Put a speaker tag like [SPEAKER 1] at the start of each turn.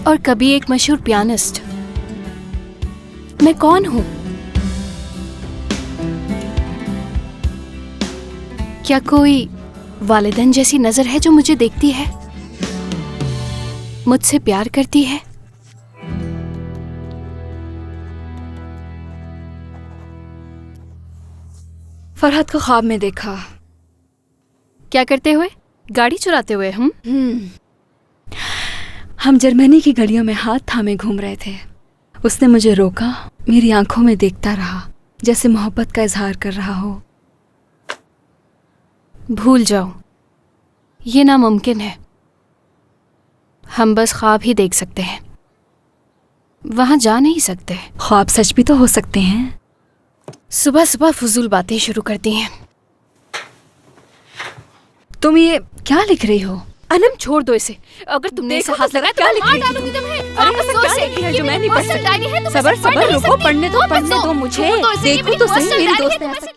[SPEAKER 1] और कभी एक मशहूर पियानिस्ट। मैं कौन हूँ? क्या कोई वालिदैन जैसी नजर है जो मुझे देखती है, मुझसे प्यार करती है?
[SPEAKER 2] फरहत को ख्वाब में देखा।
[SPEAKER 1] क्या करते हुए? गाड़ी चुराते हुए?
[SPEAKER 2] हम जर्मनी की गलियों में हाथ थामे घूम रहे थे। उसने मुझे रोका, मेरी आंखों में देखता रहा, जैसे मोहब्बत का इजहार कर रहा हो।
[SPEAKER 1] भूल जाओ, ये नामुमकिन है। हम बस ख्वाब ही देख सकते हैं, वहां जा नहीं सकते।
[SPEAKER 2] ख्वाब सच भी तो हो सकते हैं।
[SPEAKER 1] सुबह सुबह फजूल बातें शुरू करती हैं।
[SPEAKER 2] तुम ये क्या लिख रही हो?
[SPEAKER 1] अनम छोड़ दो इसे। अगर तुमने इसे हाथ लगाया तो
[SPEAKER 2] लिख
[SPEAKER 1] मार
[SPEAKER 2] रही थी
[SPEAKER 1] डालूंगी तुम्हें।
[SPEAKER 2] अरे ऐसा क्या लिखी है जो मैं नहीं पढ़ सकती? सबर सबर, रुको, पढ़ने दो मुझे। देखो तो सही, मेरी दोस्त ने